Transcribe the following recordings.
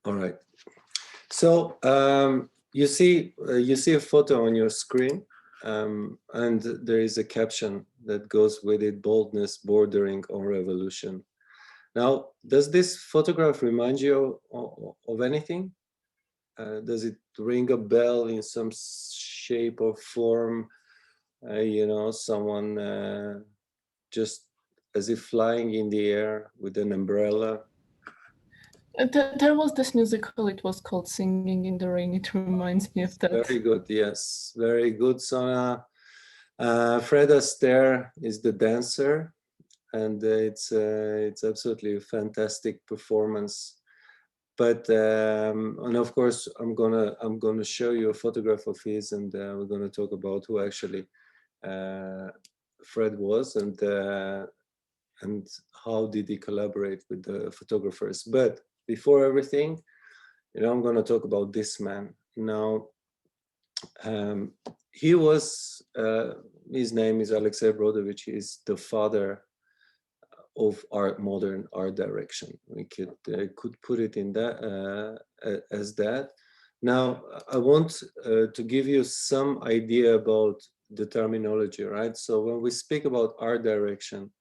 All right. So you see a photo on your screen, and there is a caption that goes with it: "Boldness bordering on revolution." Now, does this photograph remind you of anything? Does it ring a bell in some shape or form? You know, someone just as if flying in the air with an umbrella. There was this musical, it was called Singing in the Rain. It reminds me of that. Very good, yes, very good, Sona. Fred Astaire is the dancer, and it's absolutely a fantastic performance. But and of course, I'm gonna show you a photograph of his, and we're gonna talk about who actually Fred was, and how did he collaborate with the photographers. But before everything, you know, I'm gonna talk about this man now. He was, his name is Alexey Brodovich. He's the father of modern art direction. We could put it in that as that. Now, I want to give you some idea about the terminology, right? So when we speak about art direction,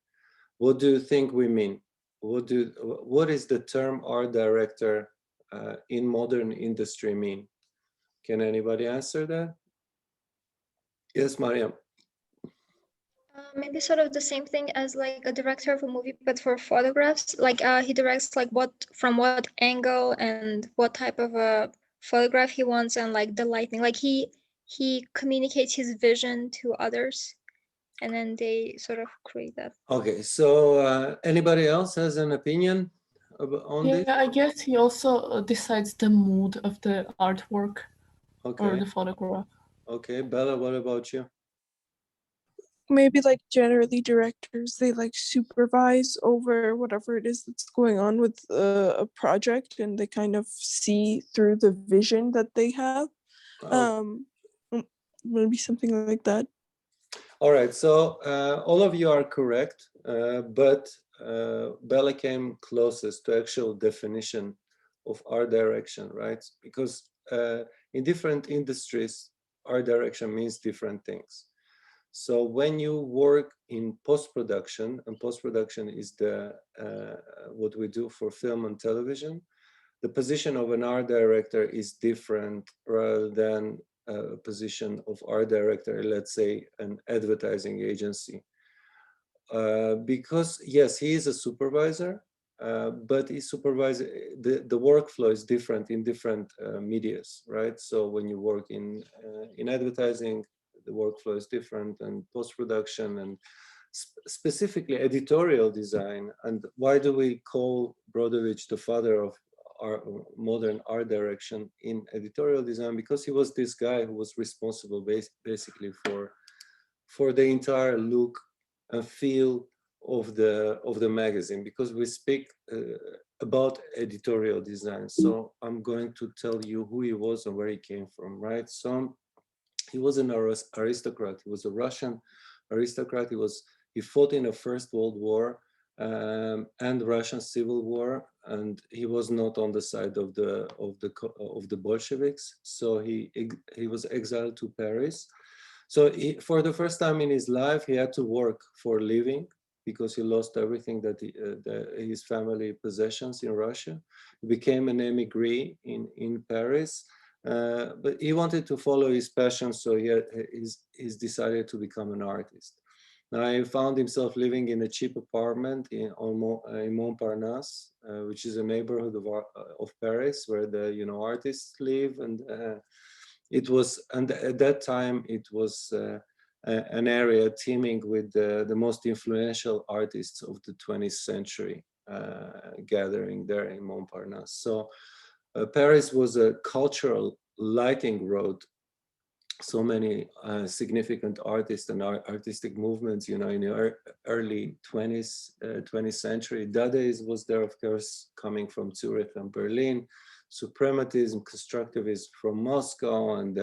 what do you think we mean? What is the term art director in modern industry mean? Can anybody answer that? Yes, Mariam. Maybe sort of the same thing as like a director of a movie, but for photographs. Like he directs like from what angle and what type of a photograph he wants, and like the lighting. Like he communicates his vision to others, and then they sort of create that. Okay, so anybody else has an opinion on this? Yeah, I guess he also decides the mood of the artwork or the photograph. Okay, Bella, what about you? Maybe like generally directors, they like supervise over whatever it is that's going on with a project, and they kind of see through the vision that they have. Maybe something like that. All right, so all of you are correct, but Bella came closest to actual definition of art direction, right? Because in different industries, art direction means different things. So when you work in post-production, and post-production is the what we do for film and television, the position of an art director is different rather than a position of art director, let's say an advertising agency. Because yes, he is a supervisor, but he supervises, the workflow is different in different medias, right? So when you work in advertising, the workflow is different, and post-production, and specifically editorial design. And why do we call Brodovich the father of our modern art direction in editorial design? Because he was this guy who was responsible basically for the entire look and feel of the magazine, because we speak about editorial design. So I'm going to tell you who he was and where he came from, right? So he was an aristocrat. He was a Russian aristocrat. He fought in the First World War and Russian Civil War, and he was not on the side of the Bolsheviks. So he was exiled to Paris. So for the first time in his life, he had to work for a living because he lost everything that his family possessions in Russia. He became an emigre in Paris. But he wanted to follow his passion, so he's decided to become an artist. Now he found himself living in a cheap apartment in Montparnasse, which is a neighborhood of Paris where the artists live, and at that time it was an area teeming with the most influential artists of the 20th century gathering there in Montparnasse. So Paris was a cultural lighting road. So many significant artists and artistic movements, in the early 20th century. Dadaism was there, of course, coming from Zurich and Berlin. Suprematism, constructivism from Moscow, and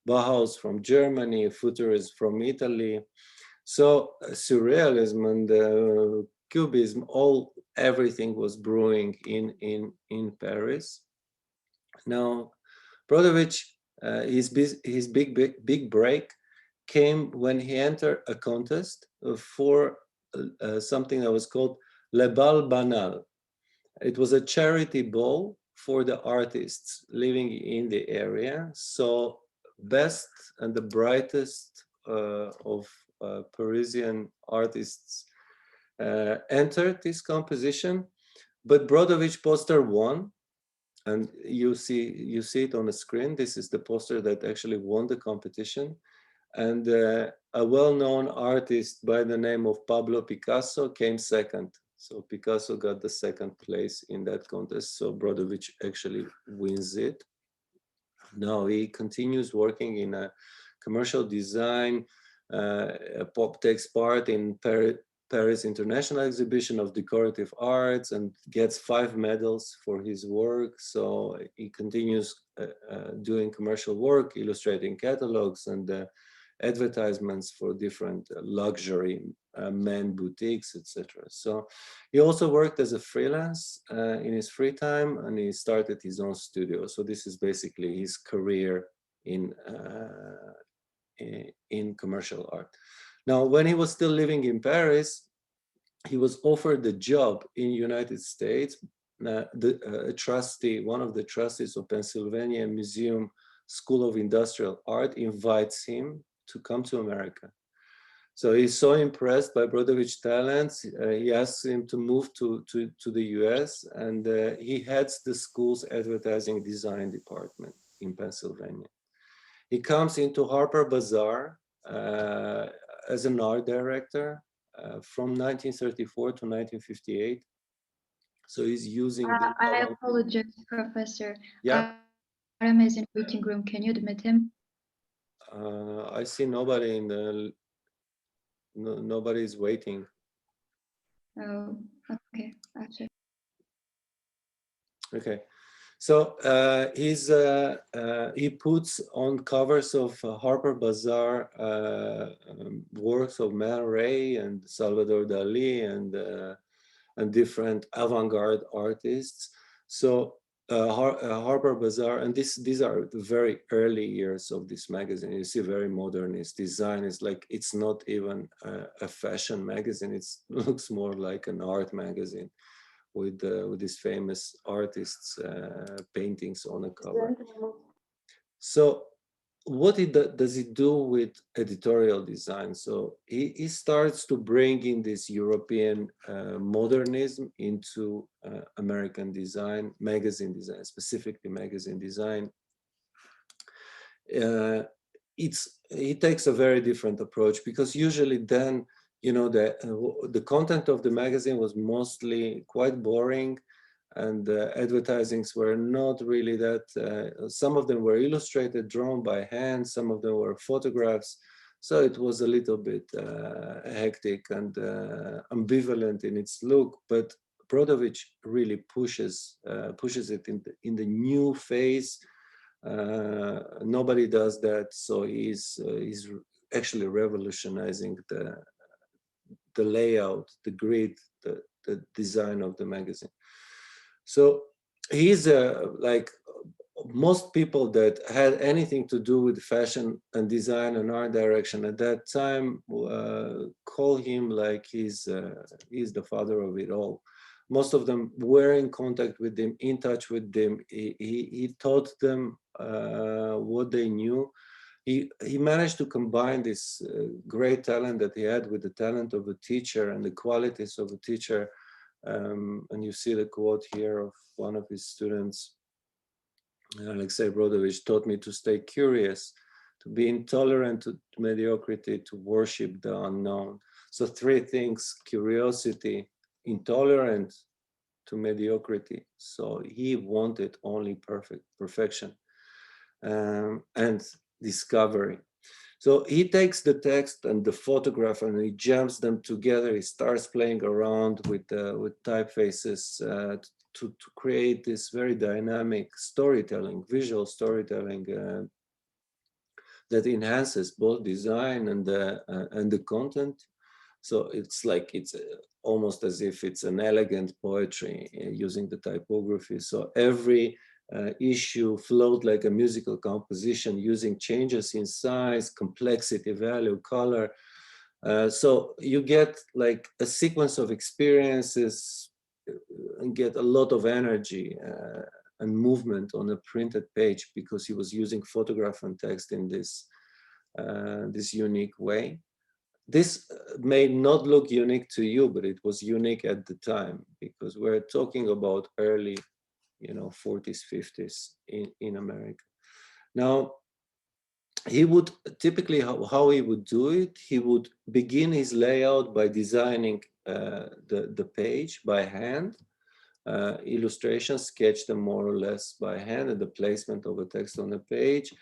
Bauhaus from Germany, Futurism from Italy. So Surrealism and Cubism, everything was brewing in Paris. Now, Brodovich, his big break came when he entered a contest for something that was called Le Balbanal. It was a charity ball for the artists living in the area. So best and the brightest of Parisian artists entered this competition, but Brodovich poster won. And you see it on the screen. This is the poster that actually won the competition. And a well-known artist by the name of Pablo Picasso came second. So Picasso got the second place in that contest. So Brodovich actually wins it. Now he continues working in a commercial design, takes part in Paris International Exhibition of Decorative Arts and gets 5 medals for his work. So he continues doing commercial work, illustrating catalogs and advertisements for different luxury men boutiques, etc. So he also worked as a freelance in his free time, and he started his own studio. So this is basically his career in commercial art. Now, when he was still living in Paris, he was offered the job in United States. A trustee, one of the trustees of Pennsylvania Museum School of Industrial Art, invites him to come to America. So he's so impressed by Brodovich's talents, he asks him to move to the US, and he heads the school's advertising design department in Pennsylvania. He comes into Harper Bazaar as an art director from 1934 to 1958. So he's using. I apologize, Professor. Yeah. Adam is in the waiting room. Can you admit him? I see nobody in the. Nobody is waiting. Oh, okay. Gotcha. Okay. So he puts on covers of Harper Bazaar works of Man Ray and Salvador Dali and different avant-garde artists. So Harper Bazaar, and these are the very early years of this magazine. You see very modernist design. It's like, it's not even a fashion magazine. It looks more like an art magazine with these famous artists' paintings on a cover. So what does he do with editorial design? So he starts to bring in this European modernism into American design, magazine design, specifically magazine design. He takes a very different approach, because usually then, you know, the content of the magazine was mostly quite boring, and the advertisings were not really that, some of them were illustrated, drawn by hand, some of them were photographs. So it was a little bit hectic and ambivalent in its look, but Brodovich really pushes it in the new phase. Nobody does that, so he's actually revolutionizing the layout, the grid, the design of the magazine. So he's like most people that had anything to do with fashion and design and art direction at that time call him like he's the father of it all. Most of them were in contact with him, in touch with them. He taught them what they knew. He managed to combine this great talent that he had with the talent of a teacher and the qualities of a teacher. And you see the quote here of one of his students, Alexey Brodovich taught me to stay curious, to be intolerant to mediocrity, to worship the unknown. So 3 things: curiosity, intolerant to mediocrity. So he wanted only perfection, and discovery. So he takes the text and the photograph and he jams them together. He starts playing around with typefaces to create this very dynamic storytelling, visual storytelling that enhances both design and the content. So it's like, it's almost as if it's an elegant poetry using the typography. So every issue flowed like a musical composition, using changes in size, complexity, value, color. So you get like a sequence of experiences and get a lot of energy and movement on a printed page, because he was using photograph and text in this this unique way. This may not look unique to you, but it was unique at the time, because we're talking about early, 40s, 50s in America. Now, he would typically, how he would do it, he would begin his layout by designing the page by hand, illustrations, sketch them more or less by hand, and the placement of the text on the page.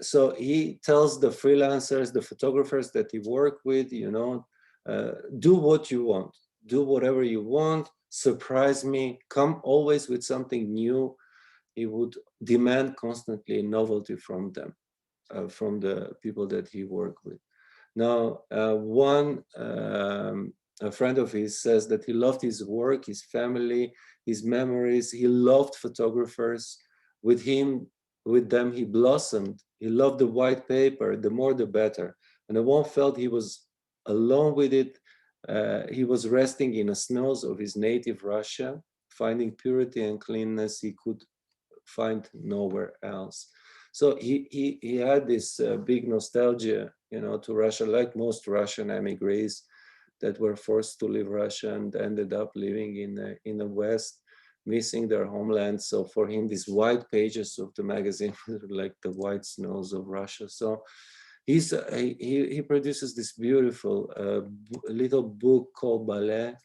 So he tells the freelancers, the photographers that he worked with, do what you want, do whatever you want, surprise me, come always with something new. He would demand constantly novelty from them, from the people that he worked with. Now, a friend of his says that he loved his work, his family, his memories. He loved photographers. With them, he blossomed. He loved the white paper, the more the better. And one felt he was alone with it. He was resting in the snows of his native Russia, finding purity and cleanness he could find nowhere else. So he had this big nostalgia, to Russia, like most Russian emigres that were forced to leave Russia and ended up living in the West, missing their homeland. So for him, these white pages of the magazine were like the white snows of Russia. So he produces this beautiful little book called Ballet,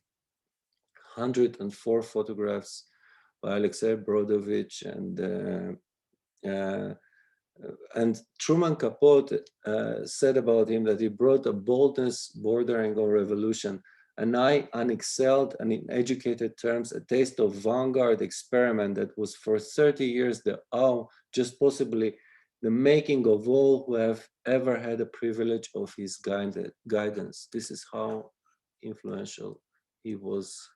104 photographs by Alexey, Brodovich, and Truman Capote said about him that he brought a boldness bordering on revolution, an eye unexcelled and in educated terms, a taste of vanguard experiment that was for 30 years the just possibly the making of all who have ever had the privilege of his guidance. This is how influential he was.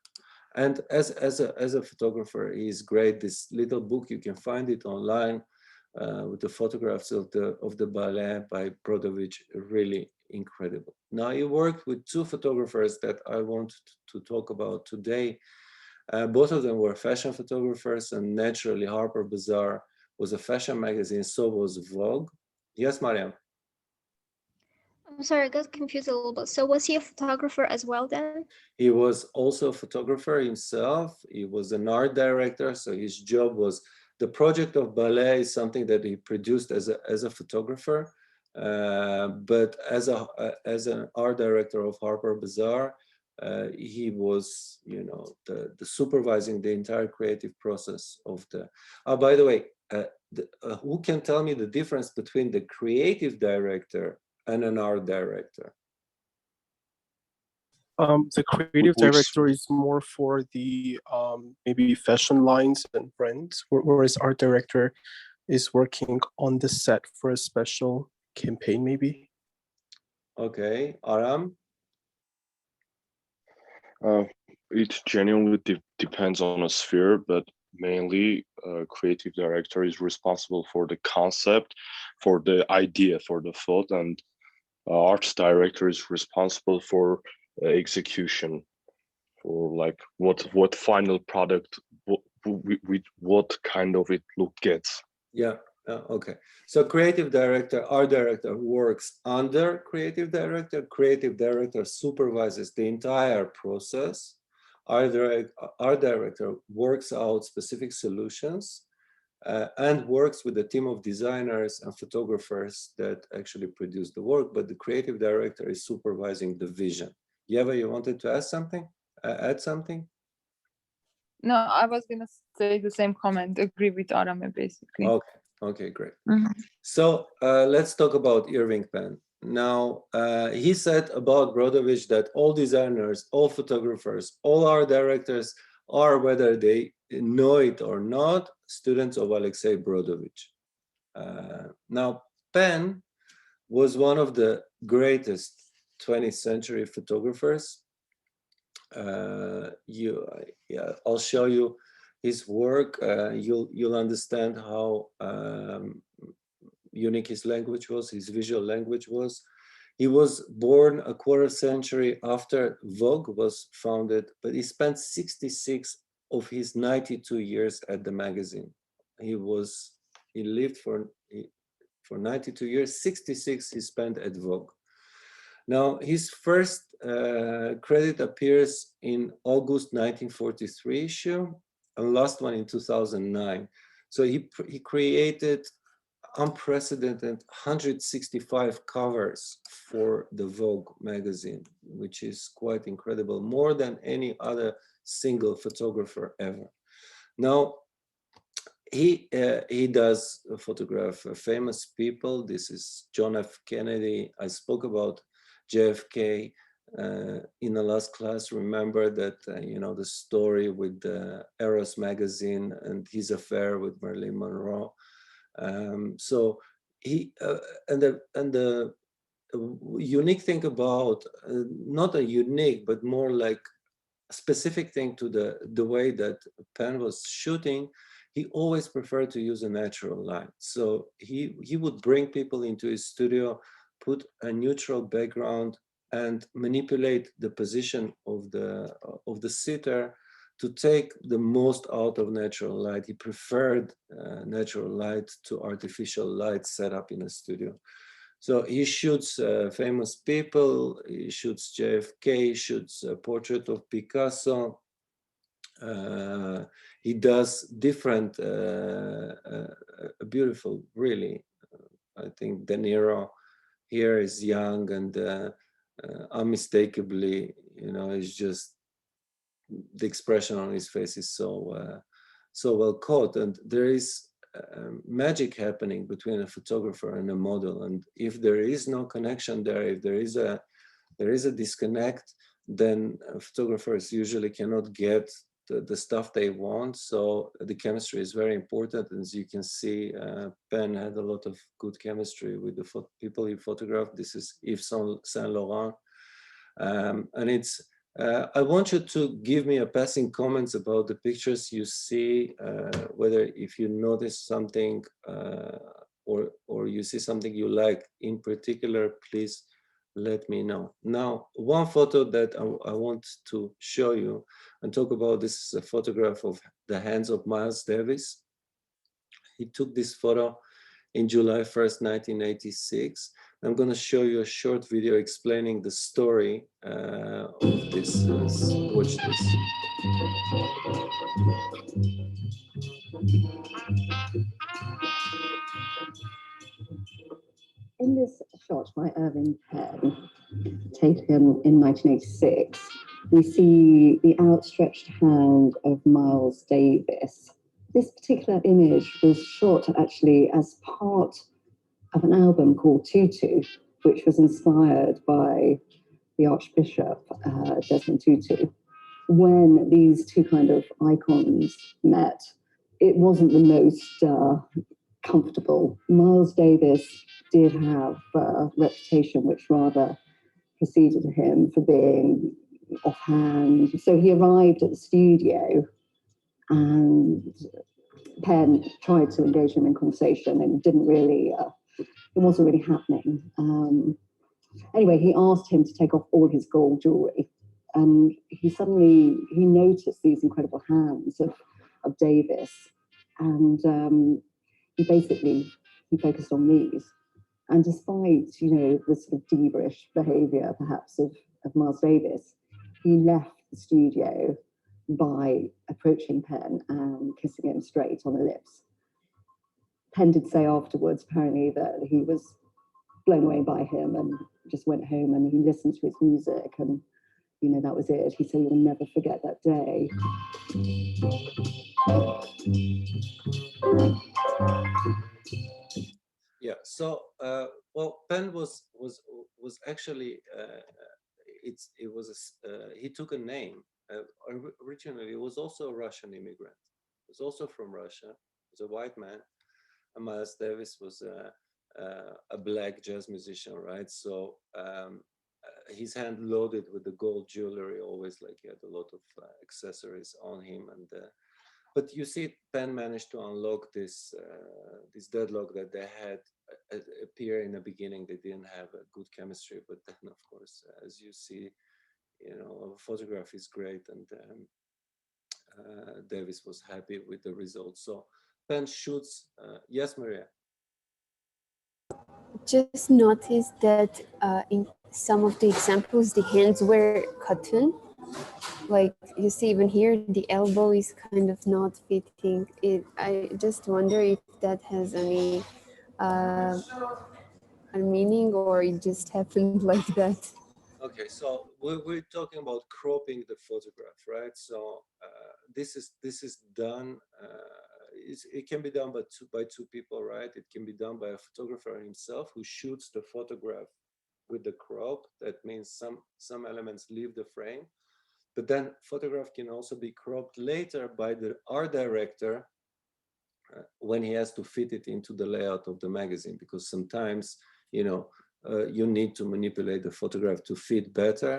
And as a photographer, he's great. This little book, you can find it online with the photographs of the ballet by Brodovich, really incredible. Now, he worked with two photographers that I want to talk about today. Both of them were fashion photographers, and naturally Harper Bazaar was a fashion magazine, so was Vogue. Yes, Mariam? I'm sorry, I got confused a little bit. So was he a photographer as well then? He was also a photographer himself. He was an art director, so his job was, the project of Ballet is something that he produced as a photographer, but as an art director of Harper Bazaar, he was, the supervising the entire creative process of the. By the way, who can tell me the difference between the creative director and an art director? The creative director is more for the maybe fashion lines and brands, whereas art director is working on the set for a special campaign, maybe. Okay, Aram? It genuinely depends on a sphere, but mainly creative director is responsible for the concept, for the idea, for the thought, and arts director is responsible for execution, for like what final product, what kind of it look gets. Yeah, okay. So creative director, art director works under creative director supervises the entire process. Art director works out specific solutions and works with a team of designers and photographers that actually produce the work, but the creative director is supervising the vision. Yeva, you wanted to ask something? Add something? No, I was gonna say the same comment. Agree with Arame, basically. Okay, great. Mhm. So let's talk about Irving Penn. Now, he said about Brodovich that all designers, all photographers, all art directors are, whether they know it or not, students of Alexey Brodovich. Now, Penn was one of the greatest 20th century photographers. I'll show you his work, you'll understand how unique his language was, his visual language was. He was born a quarter century after Vogue was founded, but he spent 66 of his 92 years at the magazine. He lived for 92 years, 66 he spent at Vogue. Now, his first credit appears in August 1943 issue, and last one in 2009. So he created unprecedented 165 covers for the Vogue magazine, which is quite incredible, more than any other single photographer ever. Now, he does photograph famous people. This is John F. Kennedy. I spoke about JFK in the last class. Remember that, you know, the story with the Eros magazine and his affair with Marilyn Monroe. So he and the unique thing about not a unique but more like a specific thing to the way that Penn was shooting, he always preferred to use a natural light. So he would bring people into his studio, put a neutral background, and manipulate the position of the sitter to take the most out of natural light. He preferred natural light to artificial light set up in a studio. So he shoots famous people, he shoots JFK, shoots a portrait of Picasso. He does different, beautiful, really. I think De Niro here is young and unmistakably, you know, it's just, the expression on his face is so well caught, and there is magic happening between a photographer and a model. And if there is no connection there, if there is a disconnect, then photographers usually cannot get the stuff they want. So the chemistry is very important. As you can see, Penn had a lot of good chemistry with the people he photographed. This is Yves Saint Laurent, and it's. I want you to give me a passing comments about the pictures you see, whether if you notice something or you see something you like in particular, please let me know. Now, one photo that I want to show you and talk about, this is a photograph of the hands of Miles Davis. He took this photo in July 1st, 1986. I'm going to show you a short video explaining the story of this. Watch this. In this shot by Irving Penn, taken in 1986, we see the outstretched hand of Miles Davis. This particular image was shot actually as part of an album called Tutu, which was inspired by the Archbishop Desmond Tutu. When these two kind of icons met, it wasn't the most comfortable. Miles Davis did have a reputation which rather preceded him for being offhand. So he arrived at the studio and Penn tried to engage him in conversation and didn't really, it wasn't really happening. Anyway, he asked him to take off all his gold jewelry, and he noticed these incredible hands of Davis, and he focused on these. And despite, you know, the sort of diva-ish behavior perhaps of Miles Davis, he left the studio by approaching Penn and kissing him straight on the lips. Penn did say afterwards, apparently, that he was blown away by him and just went home and he listened to his music, and, you know, that was it. He said he will never forget that day. Yeah. So, well, Penn was actually he took a name. Originally, he was also a Russian immigrant. He was also from Russia. He was a white man. And Miles Davis was a black jazz musician, right? So his hand loaded with the gold jewelry, always, like he had a lot of accessories on him. And but you see, Penn managed to unlock this this deadlock that they had appear in the beginning. They didn't have a good chemistry, but then, of course, as you see, you know, a photograph is great, and Davis was happy with the results. So Penn shoots. Yes, Maria. Just noticed that in some of the examples, the hands were cotton. Like you see, even here, the elbow is kind of not fitting. I just wonder if that has any a meaning, or it just happened like that. Okay, so we're talking about cropping the photograph, right? So this is done. It can be done by two people, right? It can be done by a photographer himself who shoots the photograph with the crop. That means some elements leave the frame, but then photograph can also be cropped later by the art director when he has to fit it into the layout of the magazine, because sometimes, you know, you need to manipulate the photograph to fit better,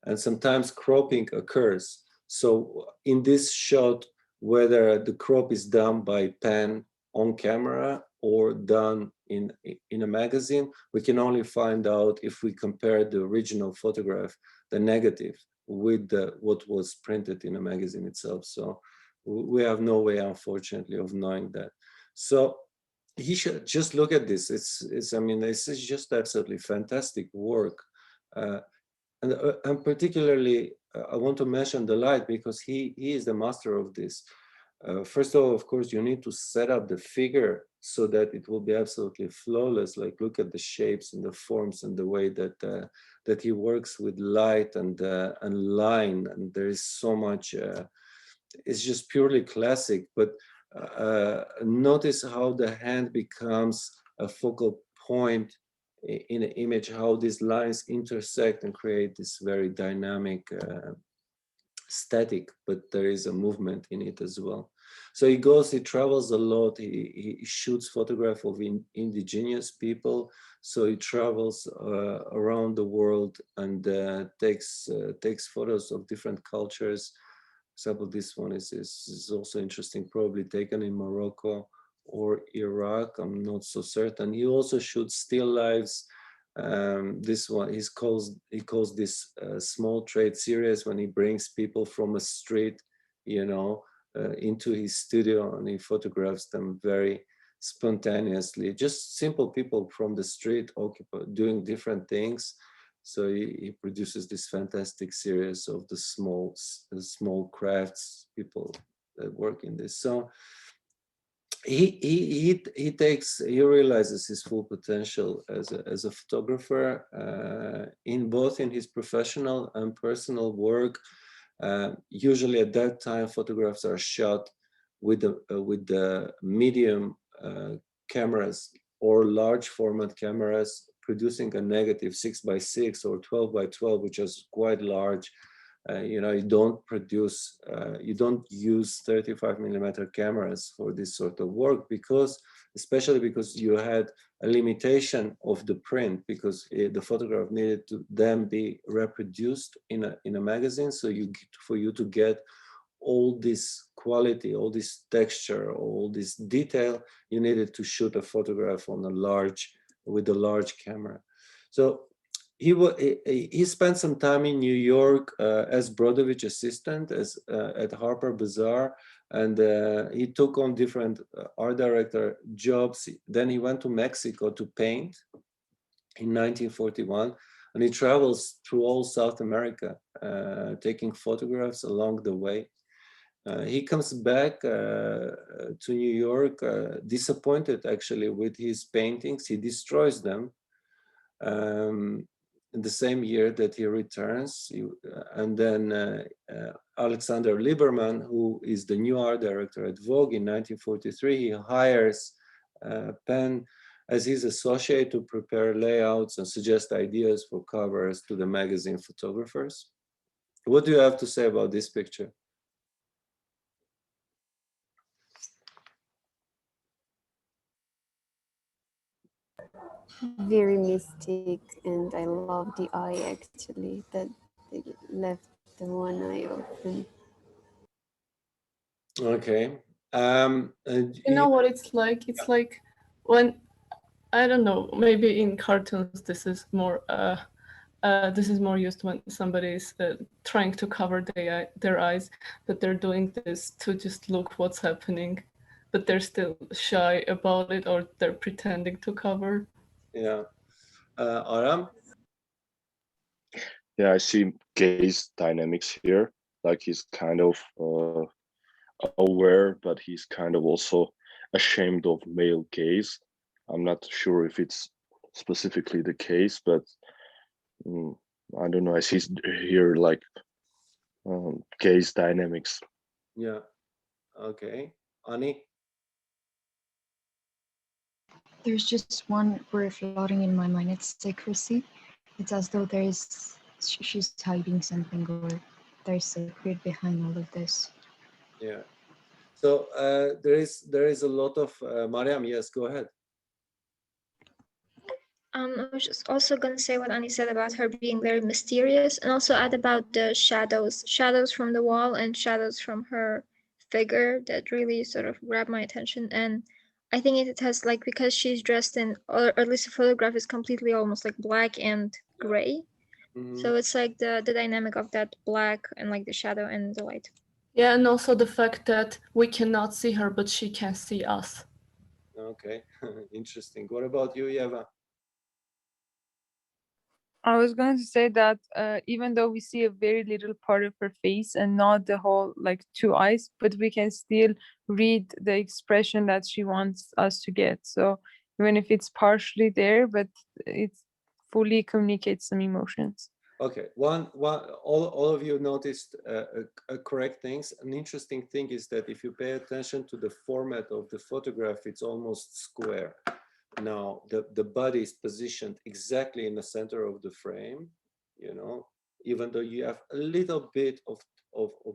and sometimes cropping occurs. So in this shot, whether the crop is done by Penn on camera or done in a magazine, we can only find out if we compare the original photograph, the negative, with what was printed in a magazine itself. So we have no way, unfortunately, of knowing that. So he should just look at this. I mean, this is just absolutely fantastic work. And particularly, I want to mention the light, because he is the master of this. First of all, of course, you need to set up the figure so that it will be absolutely flawless. Like, look at the shapes and the forms and the way that that he works with light and line. And there is so much. It's just purely classic. But notice how the hand becomes a focal point in an image, how these lines intersect and create this very dynamic static, but there is a movement in it as well. So he travels a lot. He shoots photographs of indigenous people. So he travels around the world and takes photos of different cultures. For example, this one is also interesting, probably taken in Morocco or Iraq. I'm not so certain. He also shoots still lives. This one he calls this small trade series, when he brings people from a street, you know, into his studio, and he photographs them very spontaneously. Just simple people from the street doing different things. So he produces this fantastic series of the small crafts people that work in this. So he realizes his full potential as a photographer in both in his professional and personal work. Usually at that time, photographs are shot with the medium cameras or large format cameras, producing a negative 6x6 or 12x12, which is quite large. You know, you don't use 35mm cameras for this sort of work, especially because you had a limitation of the print, because the photograph needed to then be reproduced in a magazine. So for you to get all this quality, all this texture, all this detail, you needed to shoot a photograph with a large camera. So he spent some time in New York as Brodovich assistant at Harper Bazaar, and he took on different art director jobs. Then he went to Mexico to paint in 1941, and he travels through all South America, taking photographs along the way. He comes back to New York, disappointed actually with his paintings. He destroys them. In the same year that he returns, and then Alexander Lieberman, who is the new art director at Vogue in 1943, he hires Penn as his associate to prepare layouts and suggest ideas for covers to the magazine photographers. What do you have to say about this picture? Very mystic, and I love the eye actually, that they left the one eye open. Okay. You know what it's like? It's like when, I don't know, maybe in cartoons this is more used when somebody is trying to cover their eyes, but they're doing this to just look what's happening, but they're still shy about it, or they're pretending to cover. Yeah. Aram? Yeah, I see gaze dynamics here. Like he's kind of aware, but he's kind of also ashamed of male gaze. I'm not sure if it's specifically the case, but I don't know. I see here like gaze dynamics. Yeah. Okay. Ani? There's just one word floating in my mind. It's secrecy. It's as though she's hiding something, or there's secret behind all of this. Yeah. So there is a lot of Mariam. Yes, go ahead. I was just also gonna say what Annie said about her being very mysterious, and also add about the shadows from the wall and shadows from her figure that really sort of grabbed my attention. And I think it has like, because she's dressed in, or at least the photograph is completely almost like black and gray. So it's like the dynamic of that black and like the shadow and the light. Yeah, and also the fact that we cannot see her, but she can see us. Okay, interesting. What about you, Yeva? I was going to say that even though we see a very little part of her face and not the whole like two eyes, but we can still read the expression that she wants us to get. So even if it's partially there, but it fully communicates some emotions. Okay, all of you noticed correct things. An interesting thing is that if you pay attention to the format of the photograph, it's almost square. Now, the body is positioned exactly in the center of the frame, you know, even though you have a little bit of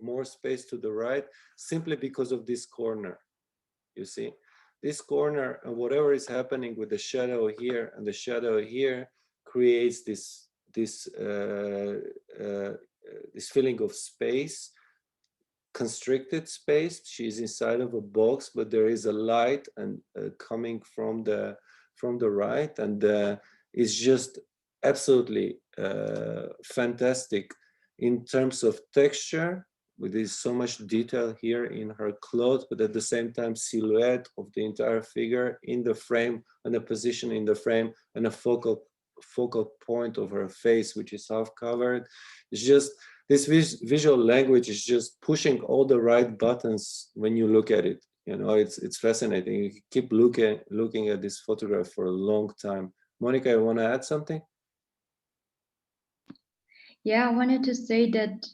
more space to the right, simply because of this corner, you see. This corner, and whatever is happening with the shadow here and the shadow here, creates this feeling of space, constricted space. She's inside of a box, but there is a light and coming from the right, and it's just absolutely fantastic in terms of texture. With this so much detail here in her clothes, but at the same time silhouette of the entire figure in the frame, and a position in the frame, and a focal point of her face, which is half covered. It's just, this visual language is just pushing all the right buttons when you look at it. You know, it's fascinating. You keep looking at this photograph for a long time. Monica, you want to add something? Yeah, I wanted to say that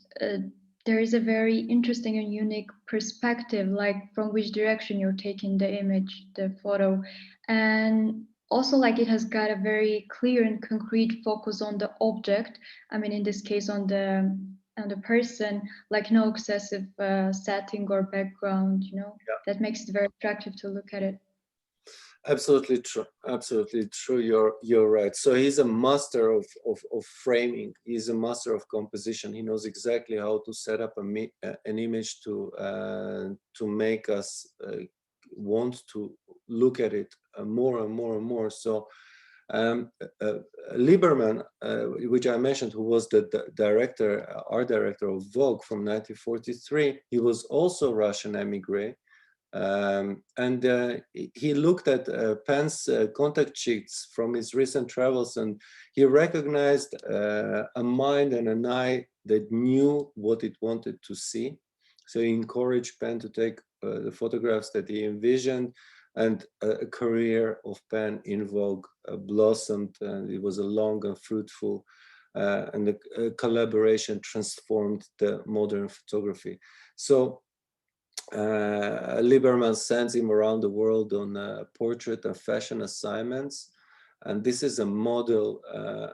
there is a very interesting and unique perspective, like from which direction you're taking the image, the photo. And also like it has got a very clear and concrete focus on the object. I mean, in this case, on the person, like no excessive setting or background, you know, that makes it very attractive to look at it. Absolutely true. Absolutely true. You're right. So he's a master of framing. He's a master of composition. He knows exactly how to set up an image to make us want to look at it more and more and more. So Lieberman, which I mentioned, who was the art director of Vogue from 1943, he was also Russian emigre. And he looked at Penn's contact sheets from his recent travels, and he recognized a mind and an eye that knew what it wanted to see. So he encouraged Penn to take the photographs that he envisioned, and a career of Penn in Vogue blossomed, and it was a long and fruitful, and the collaboration transformed the modern photography. So Lieberman sends him around the world on portrait and fashion assignments. And this is a model,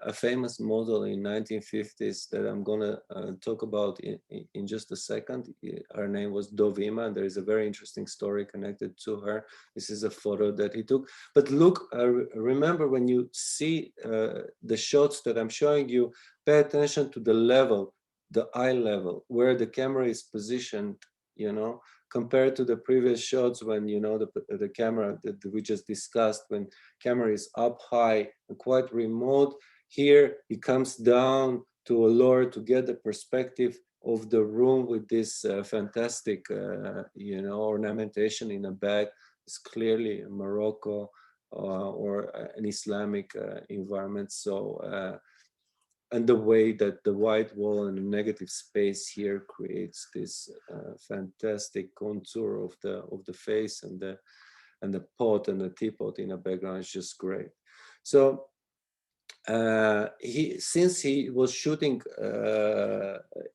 a famous model in 1950s that I'm gonna talk about in just a second. Her name was Dovima, and there is a very interesting story connected to her. This is a photo that he took. But look, remember when you see the shots that I'm showing you, pay attention to the level, the eye level, where the camera is positioned, you know, compared to the previous shots when, you know, the camera that we just discussed, when camera is up high and quite remote, here it comes down to a lower to get the perspective of the room with this fantastic, you know, ornamentation in a bag. It's clearly Morocco or an Islamic environment. So, and the way that the white wall and the negative space here creates this fantastic contour of the face, and the pot and the teapot in the background is just great. So since he was shooting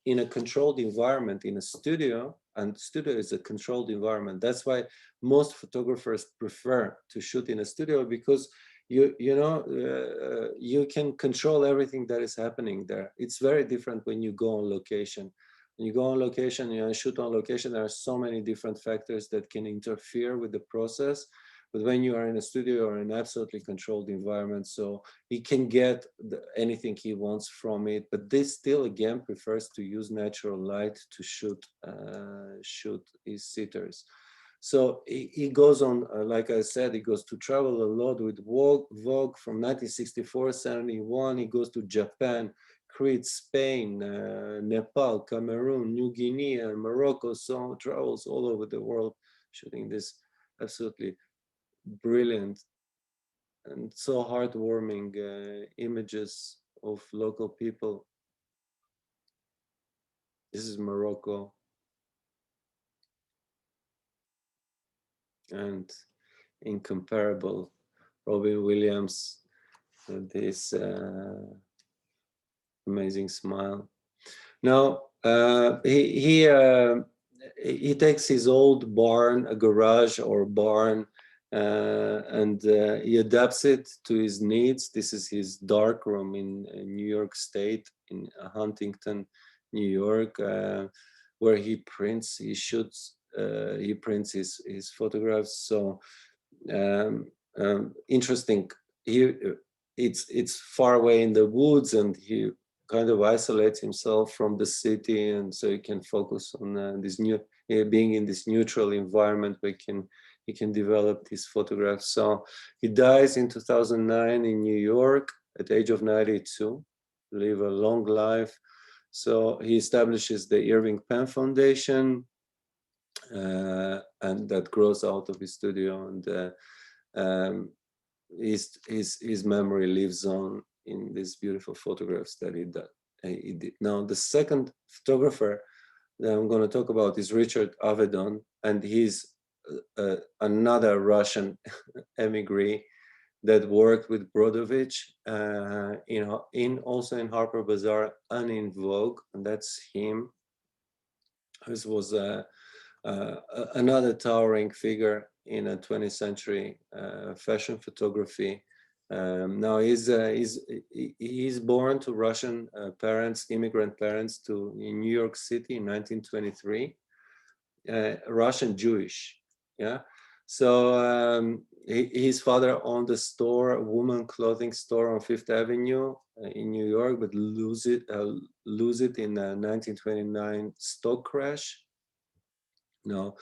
in a controlled environment in a studio, and studio is a controlled environment, that's why most photographers prefer to shoot in a studio, because you can control everything that is happening there. It's very different when you go on location. When you go on location, you know, shoot on location, there are so many different factors that can interfere with the process. But when you are in a studio or an absolutely controlled environment, so he can get anything he wants from it. But this still, again, prefers to use natural light to shoot his sitters. So he goes on, like I said, he goes to travel a lot with Vogue from 1964, 71. He goes to Japan, Crete, Spain, Nepal, Cameroon, New Guinea, and Morocco. So travels all over the world shooting this absolutely brilliant and so heartwarming images of local people. This is Morocco. And incomparable Robbie Williams with this amazing smile. Now he takes his old barn, a garage or barn, and he adapts it to his needs. This is his dark room in New York State, in Huntington, New York, where he prints, he shoots, he prints his photographs. So interesting. It's far away in the woods, and he kind of isolates himself from the city, and so he can focus on this new, being in this neutral environment where he can develop these photographs. So he dies in 2009 in New York at the age of 92, live a long life. So he establishes the Irving Penn Foundation, and that grows out of his studio, and his memory lives on in these beautiful photographs that he did. Now, the second photographer that I'm going to talk about is Richard Avedon, and he's another Russian emigre that worked with Brodovich also in Harper Bazaar and in Vogue, and that's him. This was another towering figure in a 20th century fashion photography. Now he's born to Russian parents, immigrant parents, in New York City in 1923, Russian Jewish, yeah. So his father owned a store, a woman clothing store on Fifth Avenue in New York, but lose it in a 1929 stock crash. No.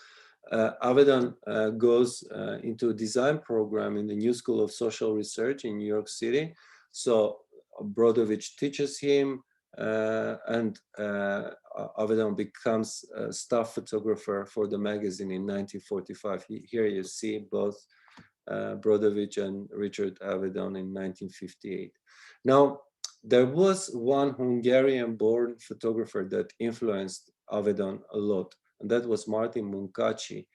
Avedon goes into a design program in the New School of Social Research in New York City. So Brodovich teaches him, and Avedon becomes a staff photographer for the magazine in 1945. Here you see both Brodovich and Richard Avedon in 1958. Now, there was one Hungarian-born photographer that influenced Avedon a lot, and that was Martin Munkachi,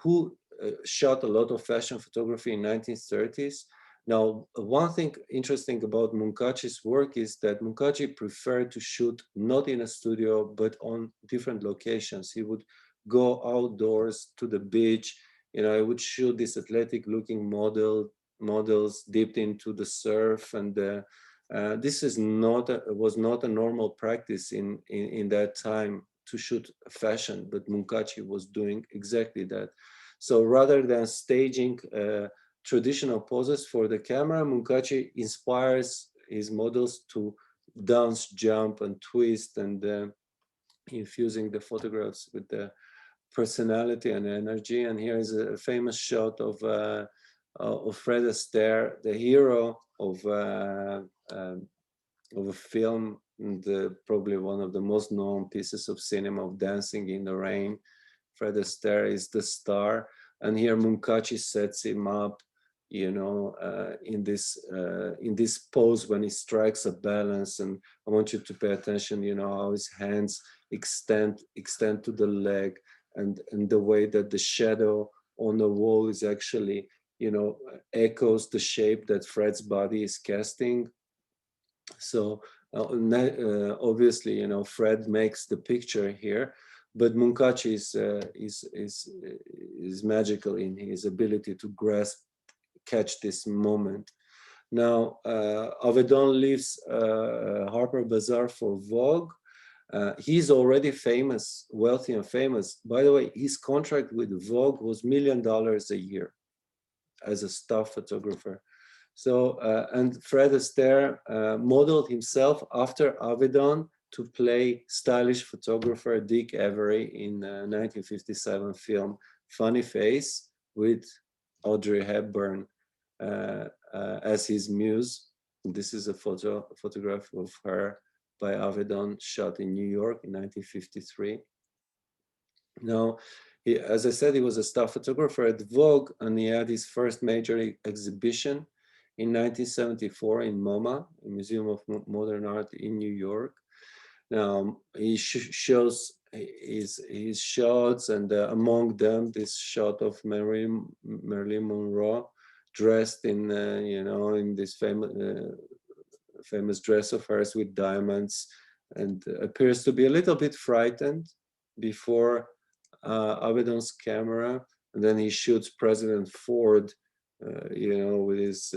who shot a lot of fashion photography in 1930s. Now, one thing interesting about Munkachi's work is that Munkachi preferred to shoot not in a studio, but on different locations. He would go outdoors to the beach. You know, he would shoot these athletic-looking models dipped into the surf, and this was not a normal practice in that time to shoot fashion, but Munkachi was doing exactly that. So rather than staging traditional poses for the camera, Munkachi inspires his models to dance, jump, and twist, and infusing the photographs with the personality and energy. And here is a famous shot of Fred Astaire, the hero of a film, probably one of the most known pieces of cinema, of Dancing in the Rain. Fred Astaire is the star, and here Munkachi sets him up, you know, in this pose when he strikes a balance. And I want you to pay attention, you know, how his hands extend to the leg, and the way that the shadow on the wall is actually, you know, echoes the shape that Fred's body is casting. So obviously, you know, Fred makes the picture here, but Munkachi is magical in his ability to catch this moment. Now, Avedon leaves Harper Bazaar for Vogue. He's already famous, wealthy and famous. By the way, his contract with Vogue was $1 million a year as a staff photographer. So, and Fred Astaire modeled himself after Avedon to play stylish photographer Dick Avery in 1957 film Funny Face, with Audrey Hepburn as his muse. This is a photograph of her by Avedon, shot in New York in 1953. Now, as I said, he was a staff photographer at Vogue, and he had his first major exhibition in 1974 in MoMA, Museum of Modern Art in New York. Now, he shows his shots, and among them, this shot of Marilyn Monroe dressed in, you know, in this famous dress of hers with diamonds, and appears to be a little bit frightened before Avedon's camera. And then he shoots President Ford, you know, with his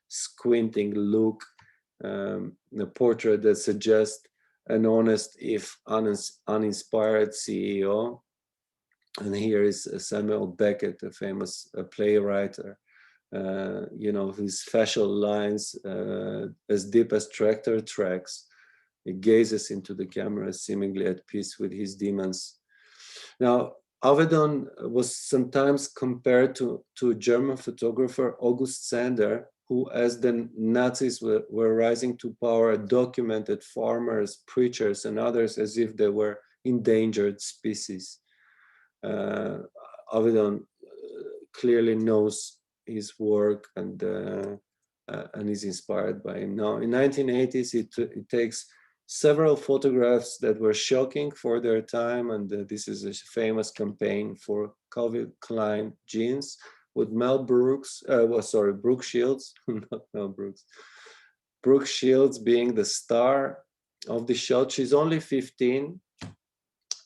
squinting look, a portrait that suggests an honest, if uninspired CEO. And here is Samuel Beckett, a famous playwright, you know, his facial lines as deep as tractor tracks. He gazes into the camera, seemingly at peace with his demons. Now, Avedon was sometimes compared to German photographer August Sander, who, as the Nazis were rising to power, documented farmers, preachers, and others as if they were endangered species. Avedon clearly knows his work and is inspired by him. Now, in 1980s, it takes several photographs that were shocking for their time, and this is a famous campaign for Calvin Klein jeans with Mel Brooks, Brooke Shields, not Mel Brooks. Brooke Shields being the star of the shot. She's only 15,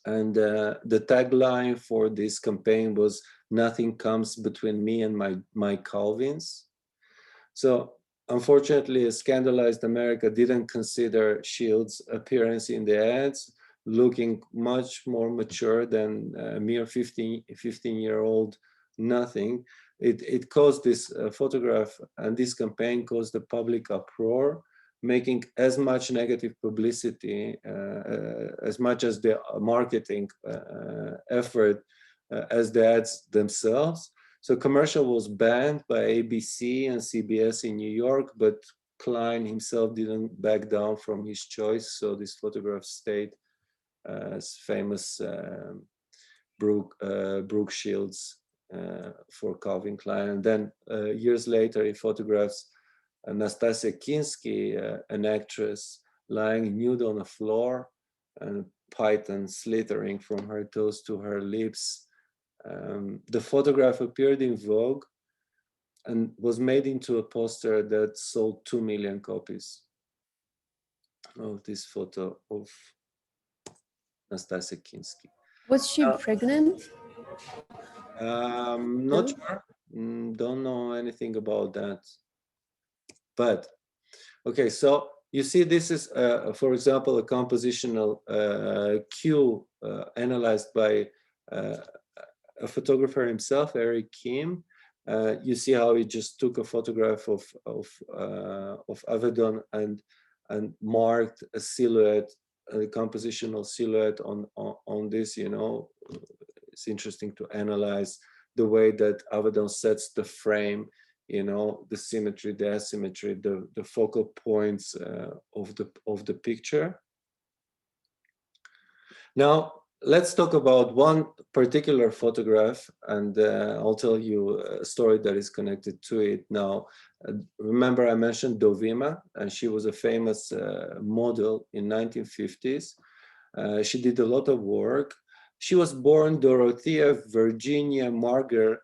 and the tagline for this campaign was "Nothing comes between me and my Calvins." So, unfortunately, a scandalized America didn't consider Shields' appearance in the ads, looking much more mature than a mere 15-year-old nothing. It caused this photograph, and this campaign caused a public uproar, making as much negative publicity, as much as the marketing effort as the ads themselves. So commercial was banned by ABC and CBS in New York, but Klein himself didn't back down from his choice. So this photograph stayed as famous Brooke Shields for Calvin Klein. And then years later, he photographs Anastasia Kinski, an actress lying nude on the floor, and python slithering from her toes to her lips. The photograph appeared in Vogue and was made into a poster that sold 2 million copies of this photo of Anastasia Kinski. Was she pregnant? Not sure. Don't know anything about that. But, okay, so you see this is, for example, a compositional cue analyzed by a photographer himself, Eric Kim. You see how he just took a photograph of Avedon and marked a silhouette, a compositional silhouette on this, you know, it's interesting to analyze the way that Avedon sets the frame, you know, the symmetry, the asymmetry, the focal points of the picture. Now, let's talk about one particular photograph, and I'll tell you a story that is connected to it. Now, remember I mentioned Dovima, and she was a famous model in 1950s. She did a lot of work. She was born Dorothea Virginia Margaret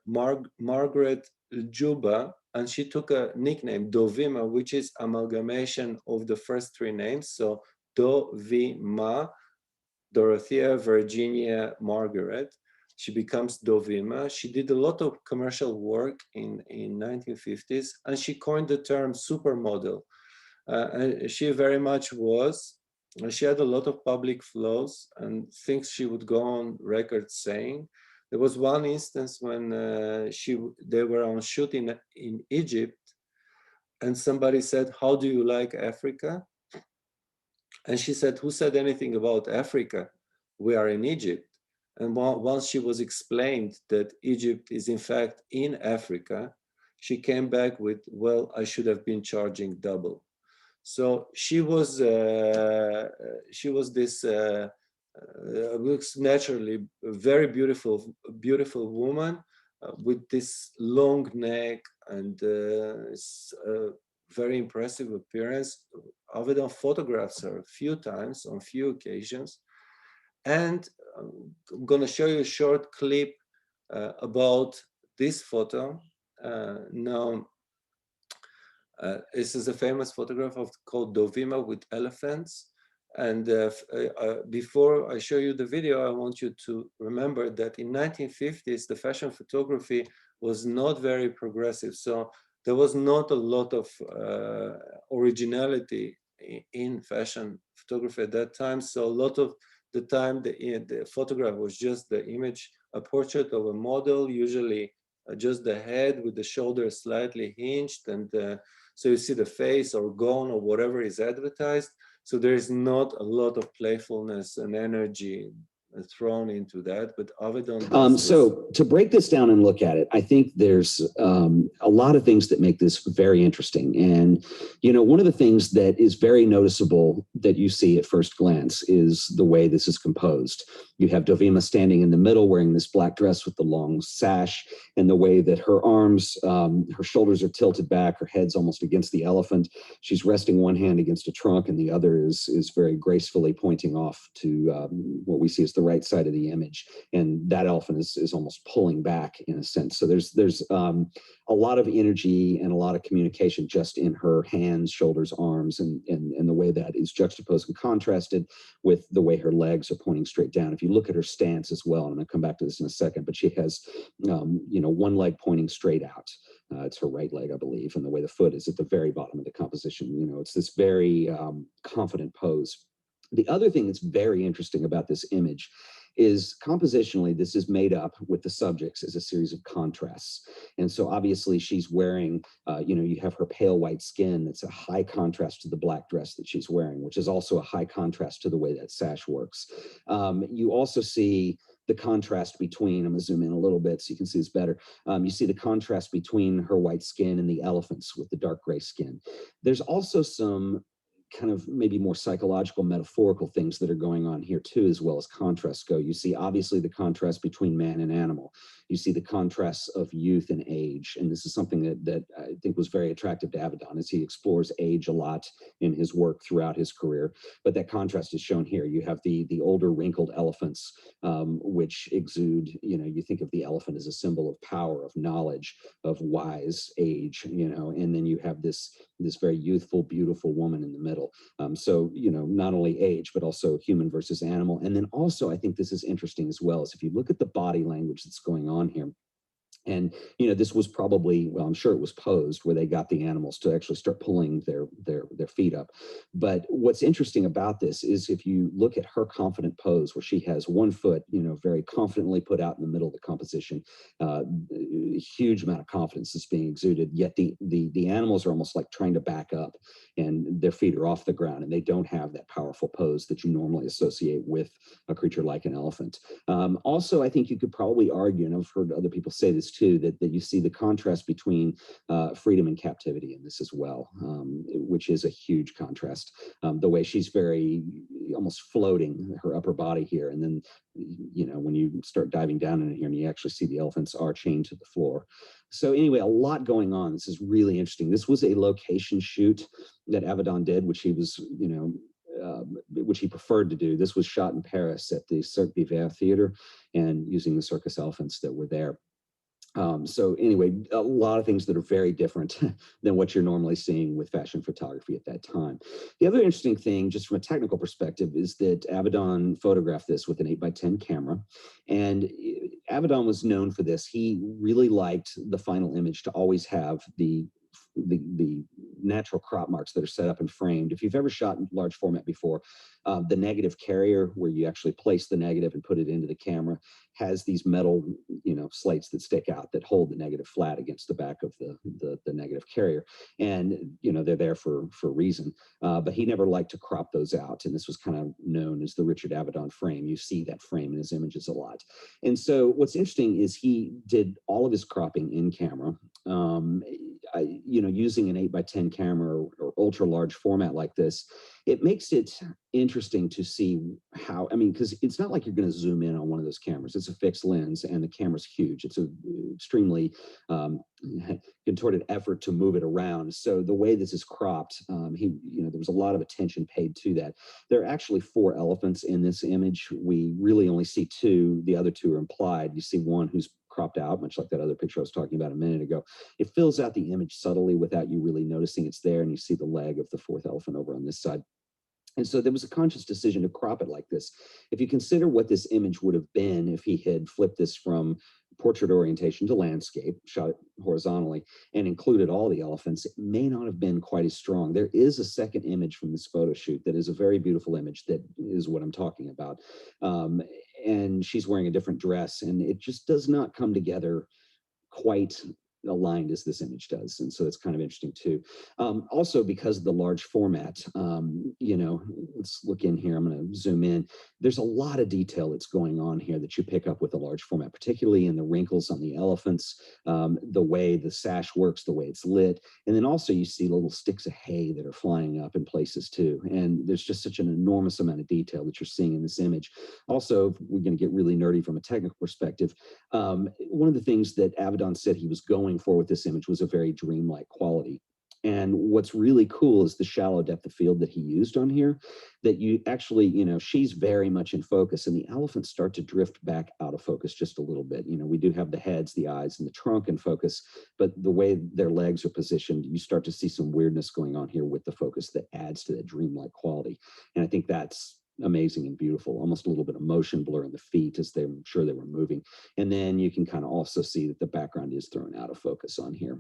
Juba, and she took a nickname Dovima, which is amalgamation of the first three names. So Dovima, Dorothea Virginia Margaret. She becomes Dovima. She did a lot of commercial work in 1950s, and she coined the term supermodel. And she very much was. She had a lot of public flows and things she would go on record saying. There was one instance when they were on shoot in Egypt, and somebody said, "How do you like Africa?" And she said, "Who said anything about Africa? We are in Egypt." And once she was explained that Egypt is in fact in Africa, she came back with, "Well, I should have been charging double." So she was this looks naturally a very beautiful woman with this long neck and very impressive appearance. Avedon photographs her a few times on few occasions, and I'm going to show you a short clip about this photo. This is a famous photograph called Dovima with elephants. And before I show you the video, I want you to remember that in 1950s, the fashion photography was not very progressive. So there was not a lot of originality in fashion photography at that time. So a lot of the time, the photograph was just the image, a portrait of a model, usually just the head with the shoulders slightly hinged, and so you see the face or gone or whatever is advertised. So there is not a lot of playfulness and energy thrown into that, but Avedon so to break this down and look at it, I think there's a lot of things that make this very interesting. And, you know, one of the things that is very noticeable that you see at first glance is the way this is composed. You have Dovima standing in the middle wearing this black dress with the long sash, and the way that her arms, her shoulders are tilted back, her head's almost against the elephant. She's resting one hand against a trunk, and the other is very gracefully pointing off to what we see as the right side of the image, and that elephant is almost pulling back in a sense. So there's a lot of energy and a lot of communication just in her hands, shoulders, arms, and the way that is juxtaposed and contrasted with the way her legs are pointing straight down. If you look at her stance as well, and I'm going to come back to this in a second, but she has you know, one leg pointing straight out. It's her right leg, I believe, and the way the foot is at the very bottom of the composition. You know, it's this very confident pose. The other thing that's very interesting about this image is compositionally, this is made up with the subjects as a series of contrasts. And so obviously she's wearing, you know, you have her pale white skin that's a high contrast to the black dress that she's wearing, which is also a high contrast to the way that sash works. You also see the contrast between, I'm gonna zoom in a little bit so you can see this better. You see the contrast between her white skin and the elephants with the dark gray skin. There's also some kind of maybe more psychological, metaphorical things that are going on here too, as well as contrasts go. You see obviously the contrast between man and animal. You see the contrasts of youth and age. And this is something that I think was very attractive to Avedon, as he explores age a lot in his work throughout his career. But that contrast is shown here. You have the older wrinkled elephants, which exude, you know, you think of the elephant as a symbol of power, of knowledge, of wise age, you know, and then you have this very youthful, beautiful woman in the middle. So, you know, not only age, but also human versus animal. And then also, I think this is interesting as well, is if you look at the body language that's going on here, And, this was probably, well, I'm sure it was posed where they got the animals to actually start pulling their feet up. But what's interesting about this is if you look at her confident pose where she has one foot, very confidently put out in the middle of the composition, a huge amount of confidence is being exuded, yet the animals are almost like trying to back up and their feet are off the ground and they don't have that powerful pose that you normally associate with a creature like an elephant. Also, I think you could probably argue, and I've heard other people say this too, that you see the contrast between freedom and captivity in this as well, which is a huge contrast. The way she's very almost floating her upper body here. And then, when you start diving down in here and you actually see the elephants are chained to the floor. So anyway, a lot going on. This is really interesting. This was a location shoot that Avedon did, which he was, which he preferred to do. This was shot in Paris at the Cirque d'Hiver Theater and using the circus elephants that were there. So anyway, a lot of things that are very different than what you're normally seeing with fashion photography at that time. The other interesting thing, just from a technical perspective, is that Avedon photographed this with an 8x10 camera. And Avedon was known for this. He really liked the final image to always have the natural crop marks that are set up and framed. If you've ever shot in large format before, the negative carrier where you actually place the negative and put it into the camera has these metal, slates that stick out that hold the negative flat against the back of the negative carrier. And, they're there for a reason. But he never liked to crop those out. And this was kind of known as the Richard Avedon frame. You see that frame in his images a lot. And so what's interesting is he did all of his cropping in camera. Using an 8x10 camera or ultra large format like this, it makes it interesting to see how, because it's not like you're going to zoom in on one of those cameras. It's a fixed lens and the camera's huge. It's an extremely contorted effort to move it around. So the way this is cropped, there was a lot of attention paid to that. There are actually 4 elephants in this image. We really only see 2. The other 2 are implied. You see one who's cropped out, much like that other picture I was talking about a minute ago. It fills out the image subtly without you really noticing it's there, and you see the leg of the 4th elephant over on this side. And so there was a conscious decision to crop it like this. If you consider what this image would have been if he had flipped this from portrait orientation to landscape, shot it horizontally, and included all the elephants, it may not have been quite as strong. There is a second image from this photo shoot that is a very beautiful image that is what I'm talking about. And she's wearing a different dress, and it just does not come together quite aligned as this image does. And so it's kind of interesting too. Also, because of the large format, let's look in here. I'm going to zoom in. There's a lot of detail that's going on here that you pick up with a large format, particularly in the wrinkles on the elephants, the way the sash works, the way it's lit. And then also you see little sticks of hay that are flying up in places too. And there's just such an enormous amount of detail that you're seeing in this image. Also, we're going to get really nerdy from a technical perspective. One of the things that Avedon said he was going for with this image was a very dreamlike quality. And what's really cool is the shallow depth of field that he used on here, that you actually, she's very much in focus and the elephants start to drift back out of focus just a little bit. We do have the heads, the eyes, and the trunk in focus, but the way their legs are positioned, you start to see some weirdness going on here with the focus that adds to that dreamlike quality. And I think that's amazing and beautiful, almost a little bit of motion blur in the feet as I'm sure they were moving. And then you can kind of also see that the background is thrown out of focus on here.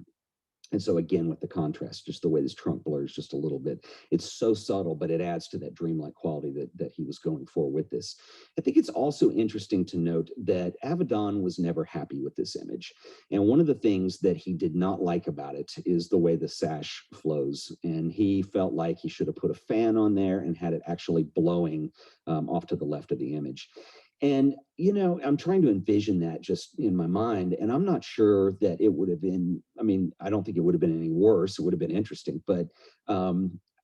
And so again, with the contrast, just the way this trunk blurs just a little bit, it's so subtle, but it adds to that dreamlike quality that he was going for with this. I think it's also interesting to note that Avedon was never happy with this image. And one of the things that he did not like about it is the way the sash flows. And he felt like he should have put a fan on there and had it actually blowing off to the left of the image. And, I'm trying to envision that just in my mind, and I'm not sure that it would have been, I don't think it would have been any worse. It would have been interesting, but,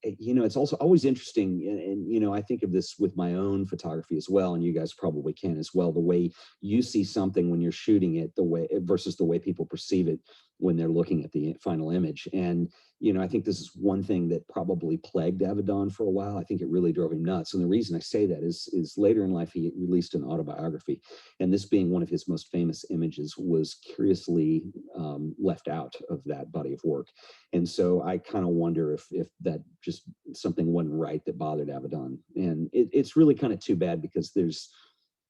it's also always interesting. And, I think of this with my own photography as well. And you guys probably can as well, the way you see something when you're shooting it, the way versus the way people perceive it when they're looking at the final image. And, I think this is one thing that probably plagued Avedon for a while. I think it really drove him nuts. And the reason I say that is later in life, he released an autobiography. And this being one of his most famous images was curiously left out of that body of work. And so I kind of wonder if that just something wasn't right that bothered Avedon. And it's really kind of too bad because there's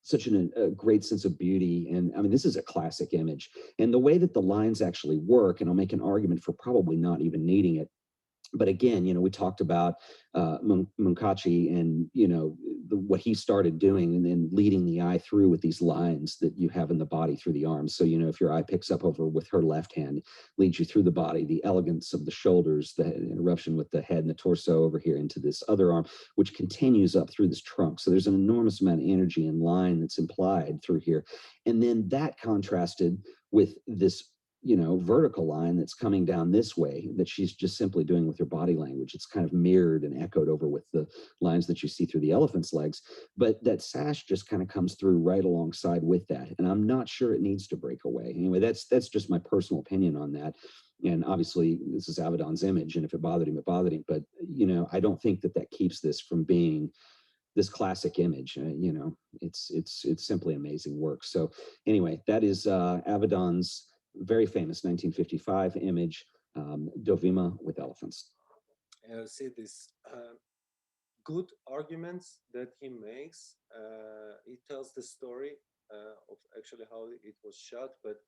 such a great sense of beauty. And I mean, this is a classic image. And the way that the lines actually work, and I'll make an argument for probably not even needing it. But again, we talked about Munkachi and, what he started doing and then leading the eye through with these lines that you have in the body through the arms. So, if your eye picks up over with her left hand, leads you through the body, the elegance of the shoulders, the interruption with the head and the torso over here into this other arm, which continues up through this trunk. So there's an enormous amount of energy and line that's implied through here. And then that contrasted with this vertical line that's coming down this way that she's just simply doing with her body language. It's kind of mirrored and echoed over with the lines that you see through the elephant's legs, but that sash just kind of comes through right alongside with that. And I'm not sure it needs to break away. Anyway, that's just my personal opinion on that. And obviously this is Avedon's image, and if it bothered him, it bothered him. But, I don't think that keeps this from being this classic image. It's simply amazing work. So anyway, that is Avedon's very famous 1955 image, Dovima with elephants. See these good arguments that he makes. He tells the story of actually how it was shot. But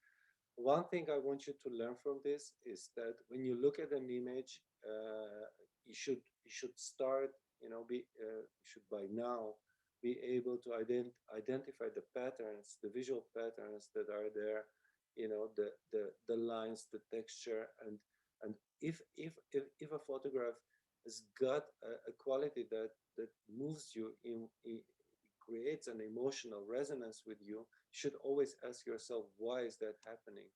one thing I want you to learn from this is that when you look at an image, you should start, you should by now be able to identify the patterns, the visual patterns that are there. The lines, the texture, and if a photograph has got a quality that moves you, it creates an emotional resonance with you, you should always ask yourself, why is that happening?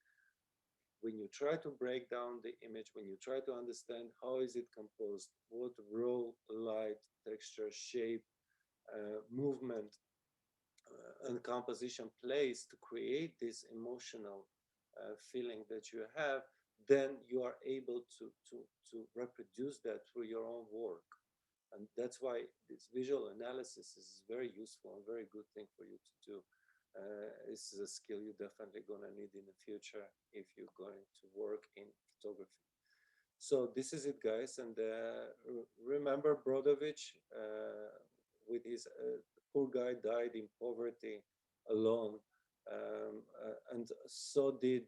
When you try to break down the image, when you try to understand how is it composed, what role light, texture, shape, movement, and composition plays to create this emotional feeling that you have, then you are able to reproduce that through your own work. And that's why this visual analysis is very useful and very good thing for you to do. This is a skill you're definitely going to need in the future if you're going to work in photography. So this is it, guys. And remember Brodovich, with his poor guy died in poverty alone, and so did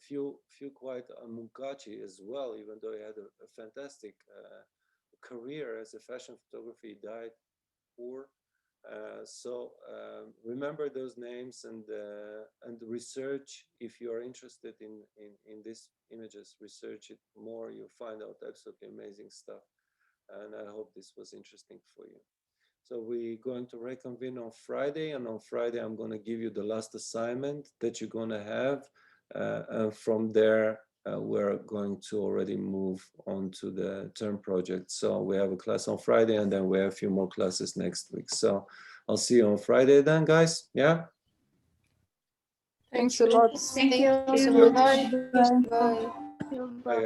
few quite Munkachi as well. Even though he had a fantastic career as a fashion photographer, he died poor. So remember those names and research. If you are interested in these images, research it more. You'll find out absolutely amazing stuff. And I hope this was interesting for you. So we're going to reconvene on Friday, and on Friday I'm going to give you the last assignment that you're going to have. And from there, we're going to already move on to the term project. So we have a class on Friday, and then we have a few more classes next week. So I'll see you on Friday then, guys. Yeah? Thanks a lot. Thank you so much. Bye. Bye. Bye.